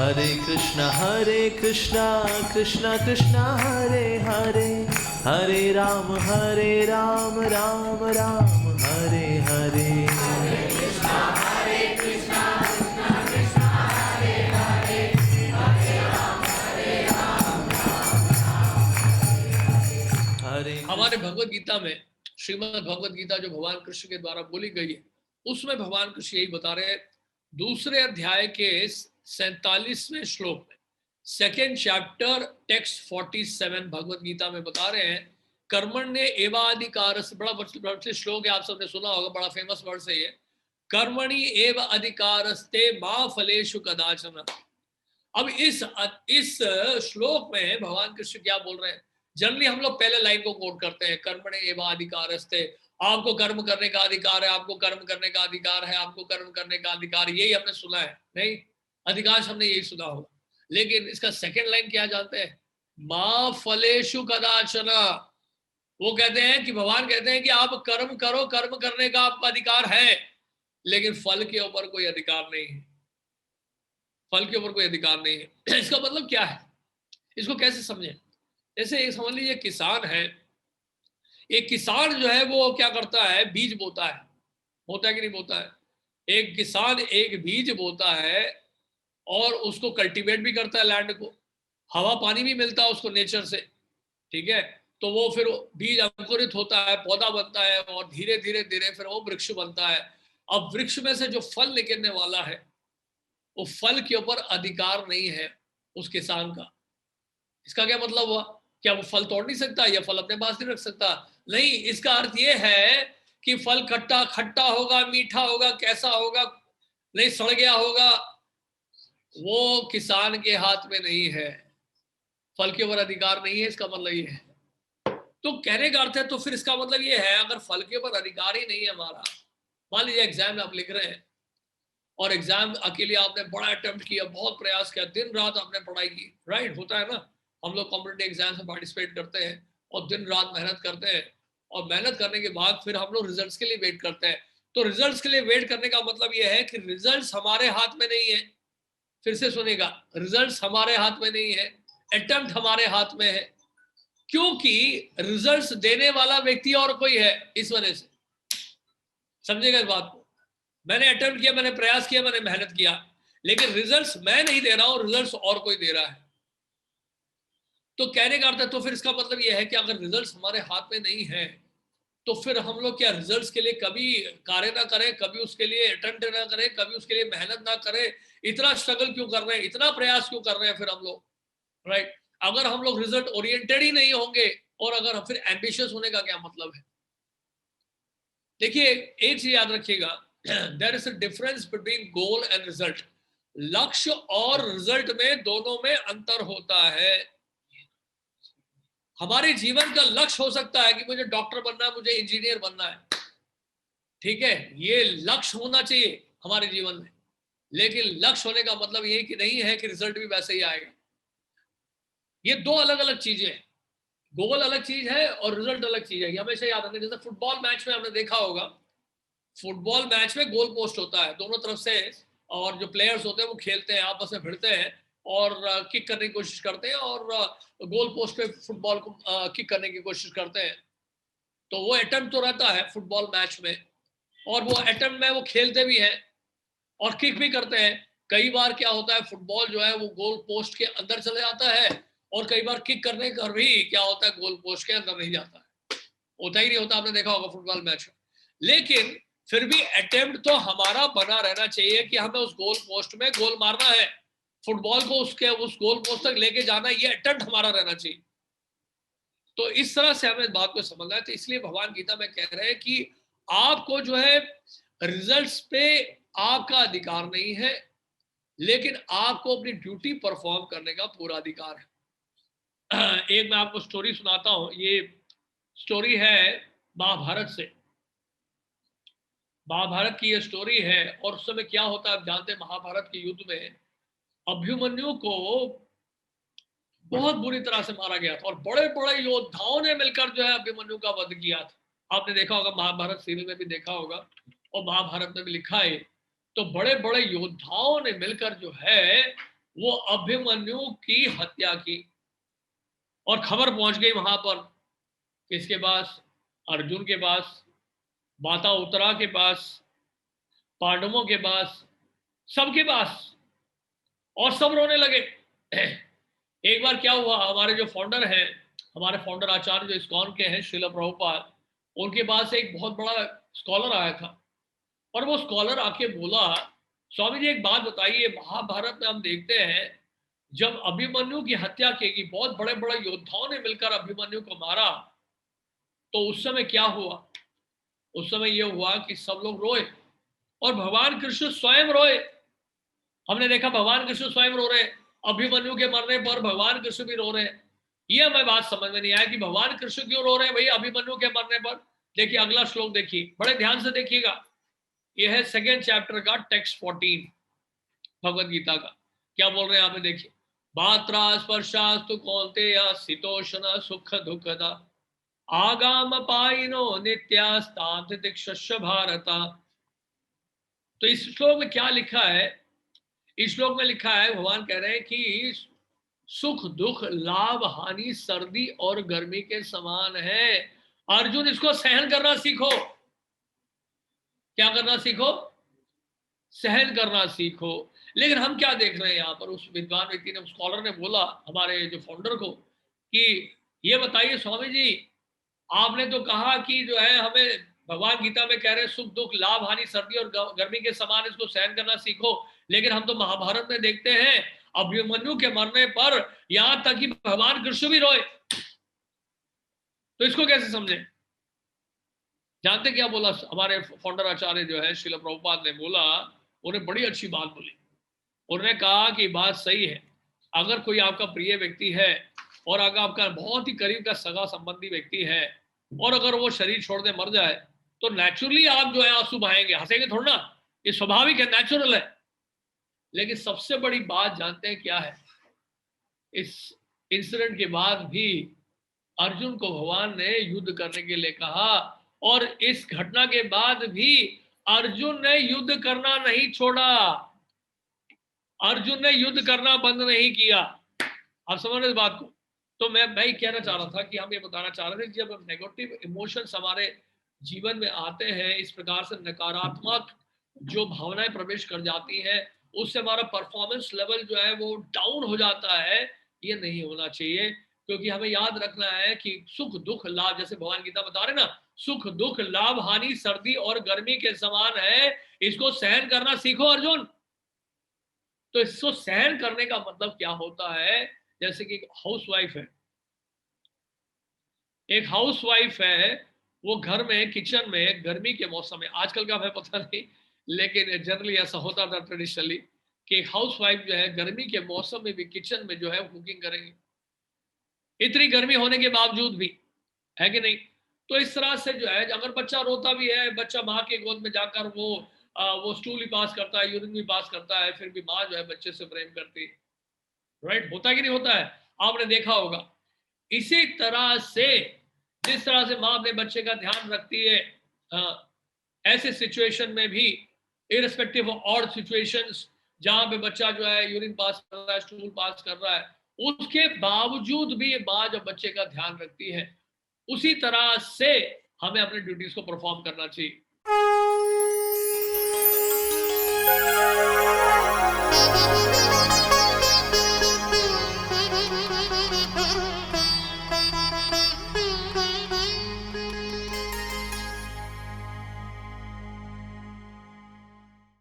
हरे कृष्णा कृष्णा कृष्णा हरे हरे, हरे राम राम राम हरे हरे। हमारे भगवत गीता में, श्रीमद् भगवत गीता जो भगवान कृष्ण के द्वारा बोली गई है, उसमें भगवान कृष्ण यही बता रहे हैं, दूसरे अध्याय के 47वें श्लोक में, second chapter text 47 Bhagavad Gita में बता रहे हैं, कर्मण्य एवाधिकार, बड़ा श्लोक है, आप सबने सुना होगा, बड़ा फेमस वर्ड है ये, कर्मणि एव अधिकारस्ते मा फलेषु कदाचन। अब इस श्लोक में भगवान कृष्ण क्या बोल रहे हैं? जनरली हम लोग पहले लाइन को कोट करते हैं, कर्मणे एवा अधिकारस्ते, आपको कर्म करने का अधिकार है, आपको कर्म करने का अधिकार है, आपको कर्म करने का अधिकार, यही हमने सुना है, नहीं? अधिकांश हमने यही सुना होगा। लेकिन इसका सेकंड लाइन क्या जानते हैं? मा फलेषु कदाचन। वो कहते हैं कि भगवान कहते हैं कि आप कर्म करो, कर्म करने का आपका अधिकार है, लेकिन फल के ऊपर कोई अधिकार नहीं है। फल के ऊपर कोई अधिकार नहीं है। इसका मतलब क्या है? इसको कैसे समझें? जैसे एक समझ लीजिए किसान है, एक किसान जो है वो क्या करता है? बीज बोता है, होता है कि नहीं बोता है? एक किसान एक बीज बोता है और उसको कल्टीवेट भी करता है लैंड को, हवा पानी भी मिलता है उसको नेचर से, ठीक है? तो वो फिर बीज अंकुरित होता है, पौधा बनता है और धीरे धीरे धीरे फिर वो वृक्ष बनता है। अब वृक्ष में से जो फल निकलने वाला है, वो फल के ऊपर अधिकार नहीं है उस किसान का। इसका क्या मतलब हुआ? क्या वो फल तोड़ नहीं सकता या फल अपने पास नहीं रख सकता? नहीं, इसका अर्थ ये है कि फल खट्टा खट्टा होगा, मीठा होगा, कैसा होगा, नहीं सड़ गया होगा, वो किसान के हाथ में नहीं है। फल के ऊपर अधिकार नहीं है, इसका मतलब ये है। तो कहने का अर्थ है, तो फिर इसका मतलब ये है, अगर फल के ऊपर अधिकार ही नहीं है हमारा, मान लीजिए एग्जाम आप लिख रहे हैं और एग्जाम अकेले आपने बड़ा अटेम्प्ट किया, बहुत प्रयास किया, दिन रात आपने पढ़ाई की, राइट? होता है ना, हम लोग कॉम्पिटिटिव एग्जाम में पार्टिसिपेट करते हैं और दिन रात मेहनत करते हैं, और मेहनत करने के बाद फिर हम लोग रिजल्ट्स के लिए वेट करते हैं। तो रिजल्ट्स के लिए वेट करने का मतलब यह है कि रिजल्ट्स हमारे हाथ में नहीं है। फिर से सुनेगा, रिजल्ट्स हमारे हाथ में नहीं है, अटेम्प्ट हमारे हाथ में है, क्योंकि रिजल्ट्स देने वाला व्यक्ति और कोई है। इस वजह से समझेगा इस बात को। मैंने अटेम्प्ट किया, मैंने प्रयास किया, मैंने मेहनत किया, लेकिन रिजल्ट्स मैं नहीं दे रहा हूं, रिजल्ट्स और कोई दे रहा है। तो कहने का अर्थ है, तो फिर इसका मतलब यह है कि अगर रिजल्ट्स हमारे हाथ में नहीं है, तो फिर हम लोग क्या रिजल्ट्स के लिए कभी कार्य ना करें, कभी उसके लिए अटेम्प्ट ना करें, कभी उसके लिए मेहनत ना करें? इतना स्ट्रगल क्यों कर रहे हैं, इतना प्रयास क्यों कर रहे हैं फिर हम लोग, राइट? अगर हम लोग रिजल्ट ओरिएंटेड ही नहीं होंगे, और अगर हम फिर एम्बिशियस होने का क्या मतलब है? देखिए, एक चीज याद रखिएगा, there is a difference between goal and result. लक्ष्य और रिजल्ट में, दोनों में अंतर होता है। हमारे जीवन का लक्ष्य हो सकता है कि मुझे डॉक्टर बनना है, मुझे इंजीनियर बनना है, ठीक है, ये लक्ष्य होना चाहिए हमारे जीवन में, लेकिन लक्ष्य होने का मतलब ये कि नहीं है कि रिजल्ट भी वैसे ही आएगा। ये दो अलग अलग चीजें हैं। गोल अलग चीज है और रिजल्ट अलग चीज है, ये हमेशा याद रखना। जैसे फुटबॉल मैच में आपने देखा होगा, फुटबॉल मैच में गोल पोस्ट होता है दोनों तरफ से, और जो प्लेयर्स होते हैं वो खेलते हैं, आपस में भिड़ते हैं और किक करने की कोशिश करते हैं, और गोल पोस्ट पे फुटबॉल को किक करने की कोशिश करते हैं। तो वो अटेम्प्ट तो रहता है फुटबॉल मैच में, और वो अटेम्प्ट में वो खेलते भी हैं और किक भी करते हैं। कई बार क्या होता है, फुटबॉल जो है वो गोल पोस्ट के अंदर चले जाता है, और कई बार किक करने पर भी क्या होता है, गोल पोस्ट के अंदर नहीं जाता है, होता ही नहीं होता, आपने देखा होगा फुटबॉल मैच में। लेकिन फिर भी अटेम्प्ट तो हमारा बना रहना चाहिए कि हमें उस गोल पोस्ट में गोल मारना है, फुटबॉल को उसके उस गोल पोस्ट तक लेके जाना, ये अटेम्प्ट हमारा रहना चाहिए। तो इस तरह से हमें बात को समझना है। तो इसलिए भगवान गीता में कह रहे हैं कि आपको जो है रिजल्ट्स पे आपका अधिकार नहीं है, लेकिन आपको अपनी ड्यूटी परफॉर्म करने का पूरा अधिकार है। एक मैं आपको स्टोरी सुनाता हूं, ये स्टोरी है महाभारत से। महाभारत की ये स्टोरी है, और उस समय क्या होता है आप जानते हैं, महाभारत के युद्ध में अभिमन्यु को बहुत बुरी तरह से मारा गया था, और बड़े बड़े योद्धाओं ने मिलकर जो है अभिमन्यु का वध किया था। आपने देखा होगा, महाभारत सीरियल में भी देखा होगा और महाभारत में भी लिखा है। तो बड़े बड़े योद्धाओं ने मिलकर जो है वो अभिमन्यु की हत्या की। और खबर पहुंच गई वहां पर, किसके पास? अर्जुन के पास, माता उत्तरा के पास, पांडवों के पास, सबके पास। और सब रोने लगे। एक बार क्या हुआ, हमारे जो फाउंडर हैं, हमारे फाउंडर आचार्य जो इस्कॉन के हैं, श्रील प्रभुपाद, उनके पास एक बहुत बड़ा स्कॉलर आया था। और वो स्कॉलर आके बोला, स्वामी जी एक बात बताइए, महाभारत में हम देखते हैं जब अभिमन्यु की हत्या की गई, बहुत बड़े बड़े योद्धाओं ने मिलकर अभिमन्यु को मारा, तो उस समय क्या हुआ? उस समय यह हुआ कि सब लोग रोए और भगवान कृष्ण स्वयं रोए। हमने देखा भगवान कृष्ण स्वयं रो रहे, अभिमन्यु के मरने पर भगवान कृष्ण भी रो रहे हैं। ये हमें बात समझ में नहीं आया कि भगवान कृष्ण क्यों रो रहे हैं भाई अभिमन्यु के मरने पर। देखिए अगला श्लोक देखिए, बड़े ध्यान से देखिएगा। यह है 2nd चैप्टर का टेक्स्ट 14 भगवत गीता का। क्या बोल रहे हैं यहाँ पे देखिए, मात्रा स्पर्शास्तु कौन्तेय शीतोष्ण सुख दुखदा आगाम पाइनो नित्यास्ताम तितिक्षस्य भारता। तो इस श्लोक में क्या लिखा है? इस श्लोक में लिखा है, भगवान कह रहे हैं कि सुख दुख लाभ हानि सर्दी और गर्मी के समान है। अर्जुन इसको सहन करना सीखो। क्या करना सीखो? सहन करना सीखो। लेकिन हम क्या देख रहे हैं यहाँ पर, उस विद्वान व्यक्ति ने, उस स्कॉलर ने बोला हमारे जो फाउंडर को कि ये बताइए स्वामी जी, आपने तो कहा कि जो है हमें भगवान गीता में कह रहे हैं सुख दुख लाभ हानि सर्दी और गर्मी के समान, इसको सहन करना सीखो। लेकिन हम तो महाभारत में देखते हैं अभिमन्यु के मरने पर यहां तक कि भगवान कृष्ण भी रोए, तो इसको कैसे समझे? जानते क्या बोला हमारे फाउंडर आचार्य जो है श्रील प्रभुपाद ने? बोला, उन्हें बड़ी अच्छी बात बोली। उन्होंने कहा कि बात सही है, अगर कोई आपका प्रिय व्यक्ति है और अगर आपका बहुत ही करीब का सगा संबंधी व्यक्ति है और अगर वो शरीर छोड़ने मर जाए तो नेचुरली आप जो है आंसू बहाएंगे, हंसेंगे थोड़ा ना, ये स्वाभाविक है, नेचुरल है। लेकिन सबसे बड़ी बात जानते हैं क्या है? इस इंसिडेंट के बाद भी अर्जुन को भगवान ने युद्ध करने के लिए कहा और इस घटना के बाद भी अर्जुन ने युद्ध करना नहीं छोड़ा, अर्जुन ने युद्ध करना बंद नहीं किया। आप समझ रहे इस बात को? तो मैं कहना चाह रहा था कि हम ये बताना चाह रहे थे, जब नेगेटिव इमोशंस हमारे जीवन में आते हैं, इस प्रकार से नकारात्मक जो भावनाएं प्रवेश कर जाती हैं, उससे हमारा परफॉर्मेंस लेवल जो है वो डाउन हो जाता है। ये नहीं होना चाहिए, क्योंकि हमें याद रखना है कि सुख दुख लाभ, जैसे भगवान गीता बता रहे ना, सुख दुख लाभ हानि सर्दी और गर्मी के समान है, इसको सहन करना सीखो अर्जुन। तो इसको सहन करने का मतलब क्या होता है? जैसे कि हाउसवाइफ है, एक हाउसवाइफ है, वो घर में किचन में गर्मी के मौसम में, आजकल का हमें पता नहीं, लेकिन जनरली ऐसा होता था ट्रेडिशनली कि हाउसवाइफ जो है गर्मी के मौसम में भी किचन में जो है कुकिंग करेंगे, इतनी गर्मी होने के बावजूद भी, है कि नहीं? तो इस तरह से जो है, अगर बच्चा रोता भी है, बच्चा माँ के गोद में जाकर वो स्टूल ही पास करता है, यूरिन भी पास करता है, फिर भी माँ जो है बच्चे से प्रेम करती है। राइट, होता कि नहीं होता है? आपने देखा होगा। इसी तरह से जिस तरह से माँ अपने बच्चे का ध्यान रखती है, ऐसे सिचुएशन में भी, इररिस्पेक्टिव ऑफ ऑड सिचुएशंस, जहां पे बच्चा जो है यूरिन पास कर रहा है, स्टूल पास कर रहा है, उसके बावजूद भी माँ जब बच्चे का ध्यान रखती है, उसी तरह से हमें अपने ड्यूटीज को परफॉर्म करना चाहिए।